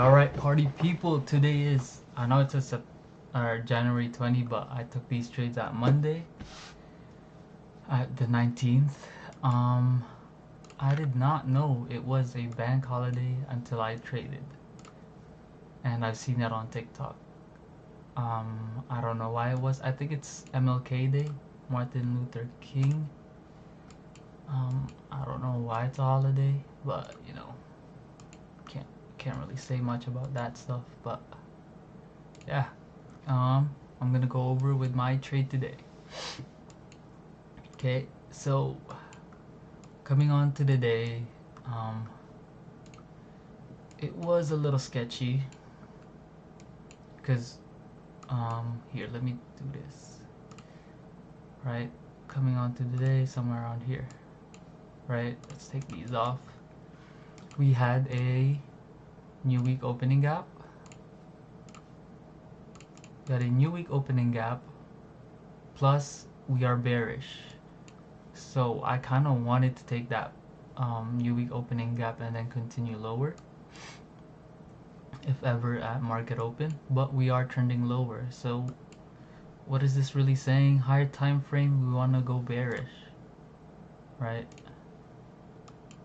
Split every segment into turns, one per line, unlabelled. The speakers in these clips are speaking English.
Alright, party people, today is, I know it's January 20, but I took these trades at Monday, at the 19th. I did not know it was a bank holiday until I traded, and I've seen it on TikTok. I don't know why it was. I think it's MLK Day, Martin Luther King. I don't know why it's a holiday, but you know, can't really say much about that stuff. But yeah, I'm gonna go over with my trade today. Okay, so coming on to the day, it was a little sketchy because here, let me do this. Right, coming on to the day, somewhere around here. Right, let's take these off. We had a new week opening gap. We had a new week opening gap, plus we are bearish. So I kind of wanted to take that new week opening gap and then continue lower if ever at market open, but we are trending lower. So what is this really saying? Higher time frame, we want to go bearish, right?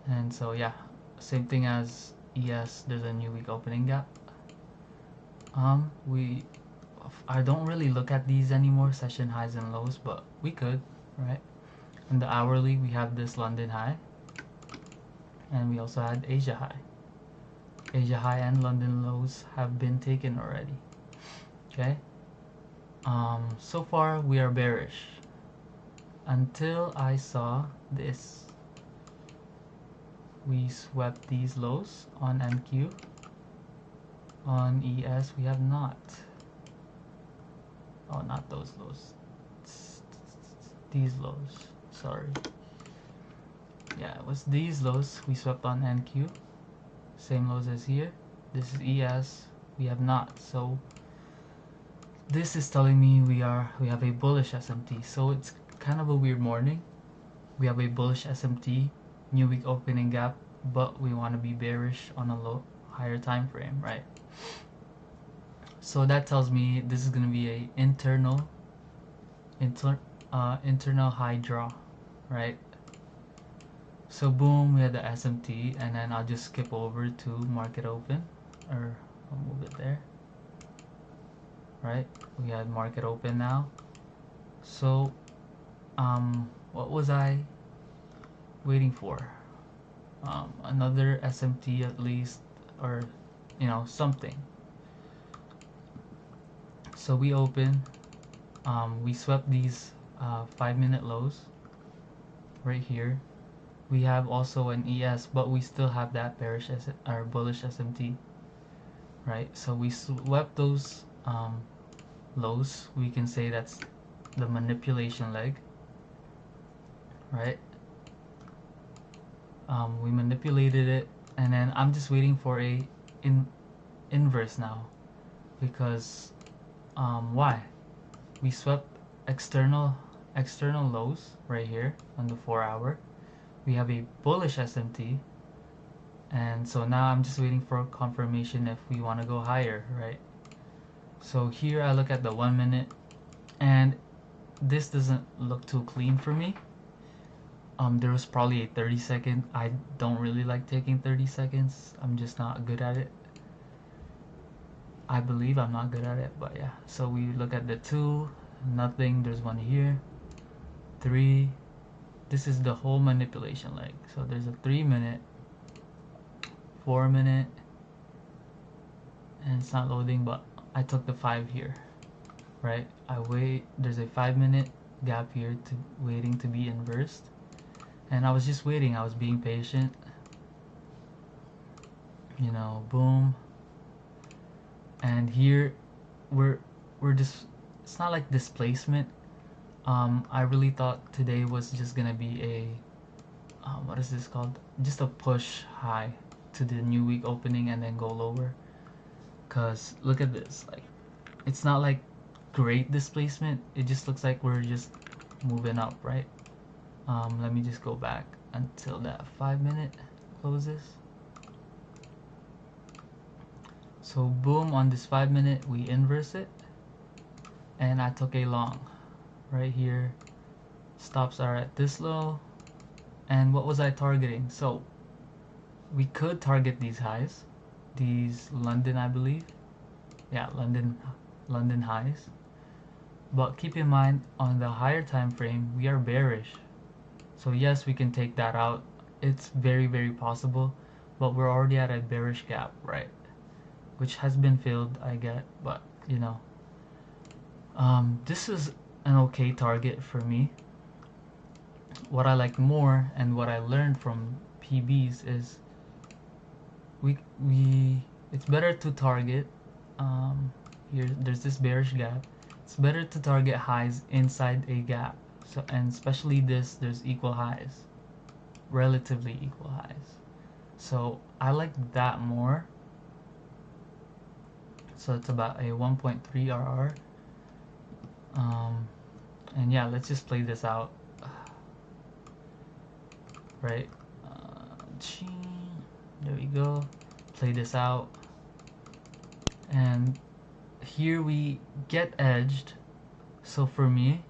And so yeah, same thing as ES, there's a new week opening gap. I don't really look at these anymore, session highs and lows, but we could, right? In the hourly, we have this London high, and we also had Asia high. Asia high and London lows have been taken already. Okay. So far we are bearish until I saw this. We swept these lows on NQ. On ES we have not. Oh, not those lows. These lows. Sorry. Yeah, it was these lows we swept on NQ. Same lows as here. This is ES. We have not. So this is telling me we have a bullish SMT. So it's kind of a weird morning. We have a bullish SMT, new week opening gap, but we want to be bearish on a higher time frame, right? So that tells me this is going to be a internal high draw, right? So boom, we had the SMT, and then I'll just skip over to market open, or I'll move it there. Right, we had market open now. So what was I waiting for? Another SMT at least, or you know, something. So we open, we swept these 5-minute lows right here. We have also an ES, but we still have that bearish or bullish SMT, right? So we swept those lows. We can say that's the manipulation leg, right? We manipulated it, and then I'm just waiting for a inverse now, because why? We swept external lows right here on the 4-hour. We have a bullish SMT, and so now I'm just waiting for confirmation if we want to go higher, right? So here I look at the 1 minute, and this doesn't look too clean for me. There was probably a 30-second. I don't really like taking 30 seconds. I'm just not good at it. I believe I'm not good at it, but yeah. So we look at the 2, nothing. There's one here. 3. This is the whole manipulation leg. So there's a 3-minute, 4-minute, and it's not loading, but I took the 5 here, right? I wait. There's a 5-minute gap here to waiting to be inversed, and I was just waiting. I was being patient. You know, boom. And here we're just, it's not like displacement. I really thought today was just gonna be a what is this called, just a push high to the new week opening and then go lower, because look at this, like it's not like great displacement. It just looks like we're just moving up, right? Let me just go back until that 5-minute closes. So boom, on this 5 minute we inverse it, and I took a long right here. Stops are at this low, and what was I targeting? So we could target these highs, these London, I believe, yeah, London highs. But keep in mind, on the higher time frame we are bearish, so yes, we can take that out. It's very, very possible, but we're already at a bearish gap, right? Which has been filled, I get, but you know, this is an okay target for me. What I like more and what I learned from PBs is we it's better to target, here there's this bearish gap. It's better to target highs inside a gap. So, and especially this, there's equal highs, relatively equal highs. So I like that more. So it's about a 1.3 RR. And yeah, let's just play this out, right? There we go. Play this out, and here we get edged. So for me,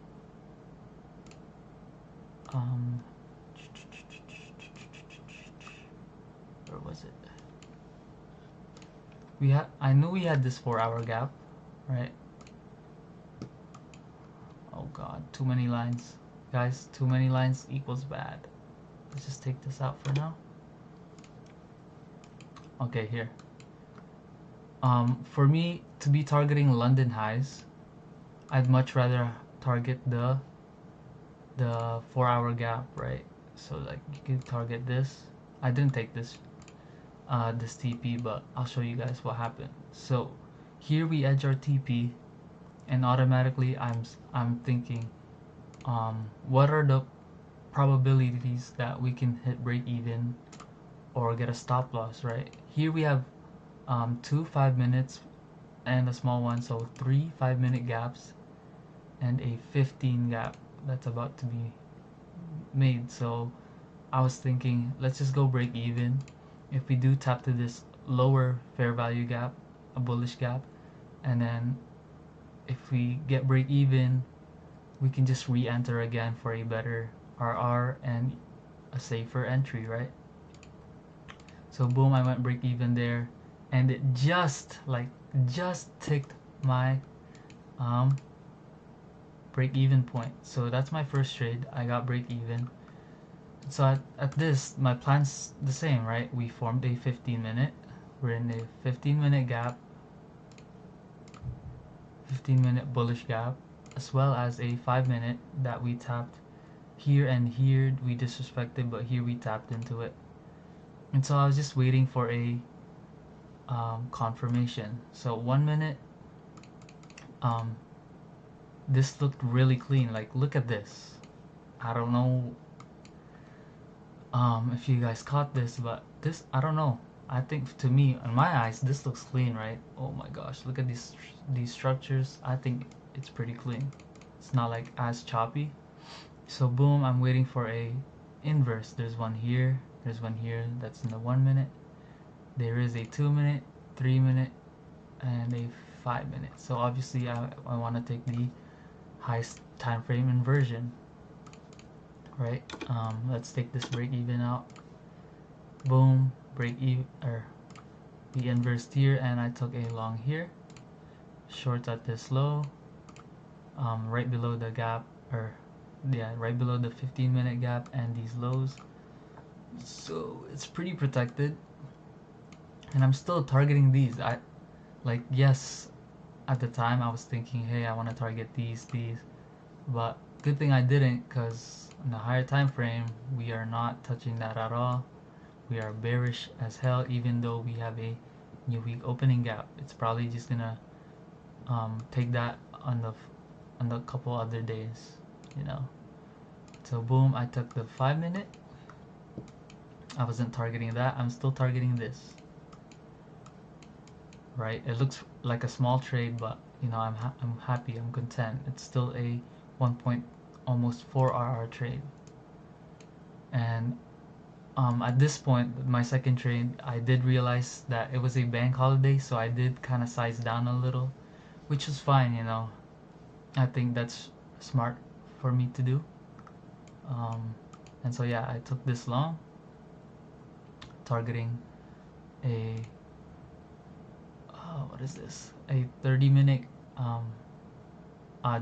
where was it? I knew we had this 4-hour gap, right? Oh god, too many lines. Guys, too many lines equals bad. Let's just take this out for now. Okay, here. For me to be targeting London highs, I'd much rather target the 4-hour gap, right? So like you can target this. I didn't take this this TP, but I'll show you guys what happened. So here we edge our TP, and automatically I'm thinking, what are the probabilities that we can hit break even or get a stop loss, right? Here we have 2 5 minutes and a small one, so 3 5-minute gaps and a 15 gap that's about to be made. So I was thinking, let's just go break even. If we do tap to this lower fair value gap, a bullish gap, and then if we get break even, we can just re-enter again for a better RR and a safer entry, right? So boom, I went break even there, and it just ticked my break even point. So that's my first trade. I got break even. So at this, my plan's the same, right? We formed a 15-minute. We're in a 15-minute gap, 15-minute bullish gap, as well as a 5-minute that we tapped here, and here we disrespected, but here we tapped into it. And so I was just waiting for a confirmation. So 1 minute, this looked really clean. Like, look at this. I don't know if you guys caught this, but this, I don't know. I think to me, in my eyes, this looks clean, right? Oh my gosh, look at these structures. I think it's pretty clean. It's not like as choppy. So boom, I'm waiting for a inverse. There's one here. There's one here. That's in the 1 minute. There is a 2 minute, 3 minute, and a 5 minute. So obviously, I want to take the highest time frame inversion, right? Let's take this break even out. Boom, break even, or we inversed here, and I took a long here. Short at this low, right below the gap, or yeah, right below the 15-minute gap and these lows. So it's pretty protected, and I'm still targeting these. Yes, at the time I was thinking, hey, I want to target these, but good thing I didn't, because in the higher time frame we are not touching that at all. We are bearish as hell, even though we have a new week opening gap. It's probably just gonna take that on the couple other days, you know. So boom, I took the 5 minute. I wasn't targeting that. I'm still targeting this, right? It looks like a small trade, but you know, I'm happy, I'm content. It's still a 1 point almost 4 RR trade. And at this point, my second trade, I did realize that it was a bank holiday, so I did kind of size down a little, which is fine, you know. I think that's smart for me to do. Um, and so yeah, I took this long, targeting a what is this? A 30-minute um,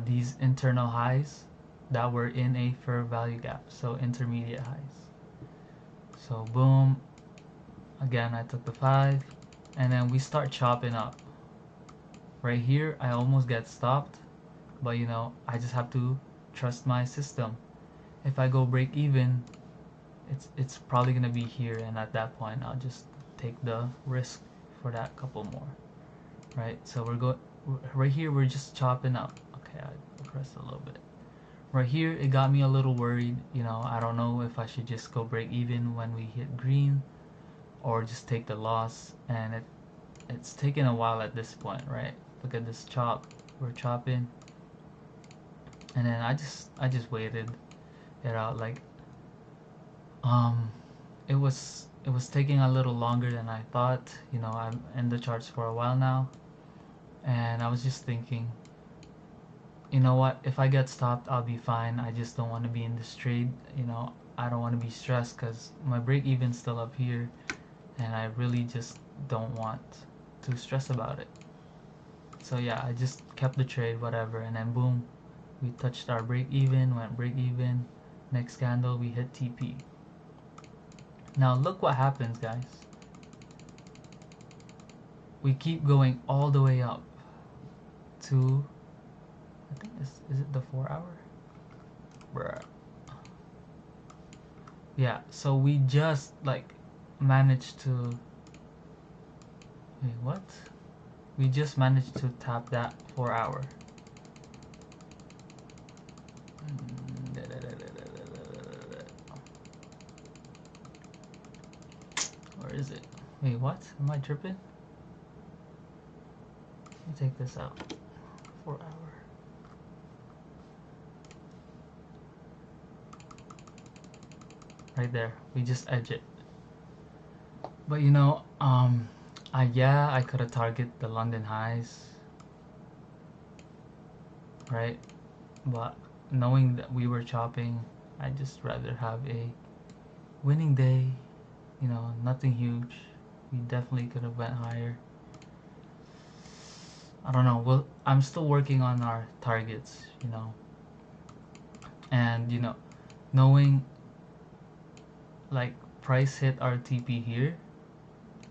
these internal highs that were in a fair value gap, so intermediate highs. So boom, again I took the 5, and then we start chopping up. Right here I almost get stopped, but you know, I just have to trust my system. If I go break even, it's probably gonna be here, and at that point I'll just take the risk for that couple more. Right, so we're going right here, we're just chopping up. Okay, I pressed a little bit. Right here it got me a little worried, you know. I don't know if I should just go break even when we hit green or just take the loss, and it's taken a while at this point, right? Look at this chop, we're chopping, and then I just waited it out. Like um it was taking a little longer than I thought, you know. I'm in the charts for a while now, and I was just thinking, you know what, if I get stopped I'll be fine. I just don't want to be in this trade, you know. I don't want to be stressed because my break even's still up here, and I really just don't want to stress about it. So yeah, I just kept the trade, whatever, and then boom, we touched our break even, went break even. Next candle we hit TP. Now look what happens, guys. We keep going all the way up to, I think is it the 4 hour? Bruh. Yeah, so we just like managed to, wait, what? We just managed to tap that 4 hour. Where is it? Wait, what? Am I tripping? Let me take this out. 4 hour. Right there. We just edge it. But you know, I could have targeted the London highs, right? But knowing that we were chopping, I just rather have a winning day. You know, nothing huge. We definitely could have went higher. I don't know. Well, I'm still working on our targets, you know, and you know, knowing like price hit our TP here,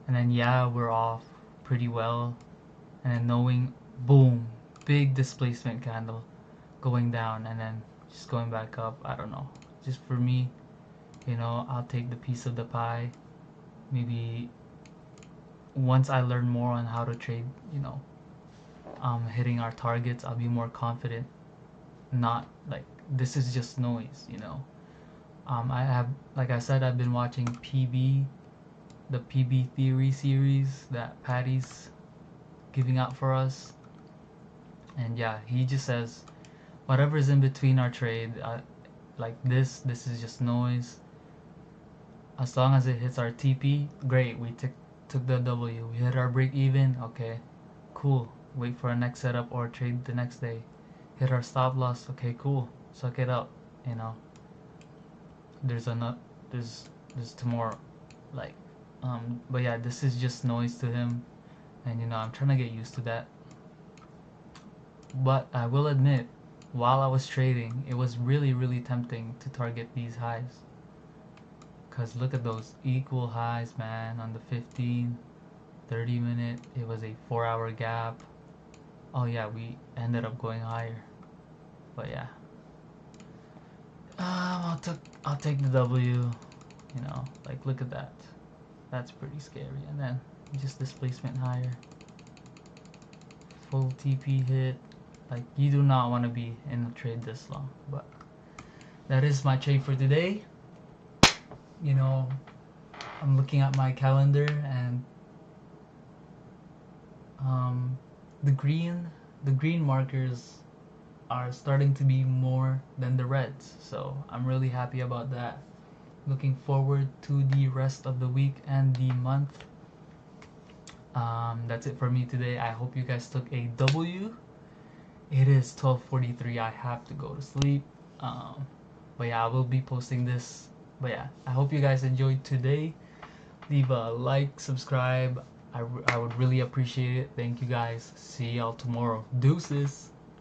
and then yeah, we're off pretty well, and then knowing boom, big displacement candle going down and then just going back up. I don't know. Just for me, you know, I'll take the piece of the pie. Maybe once I learn more on how to trade, you know, hitting our targets, I'll be more confident. Not like this is just noise, you know. I have, like I said, I've been watching PB, the PB Theory series that Patty's giving out for us, and yeah, he just says whatever's in between our trade, like this is just noise. As long as it hits our TP, great. We took the W. We hit our break even. Okay, cool. Wait for our next setup or trade the next day. Hit our stop loss. Okay, cool. Suck it up. You know. There's another. There's tomorrow. Like, but yeah, this is just noise to him, and you know, I'm trying to get used to that. But I will admit, while I was trading, it was really tempting to target these highs. Cause look at those equal highs, man, on the 15, 30 minute. It was a 4 hour gap. Oh yeah, we ended up going higher. But yeah. I'll take the W. You know, like look at that. That's pretty scary. And then just displacement higher. Full TP hit. Like you do not want to be in a trade this long. But that is my trade for today. You know, I'm looking at my calendar, and um, the green markers are starting to be more than the reds, so I'm really happy about that. Looking forward to the rest of the week and the month. That's it for me today. I hope you guys took a W. It is 12:43. I have to go to sleep. But yeah, I will be posting this. But yeah, I hope you guys enjoyed today. Leave a like, subscribe. I would really appreciate it. Thank you guys. See y'all tomorrow. Deuces.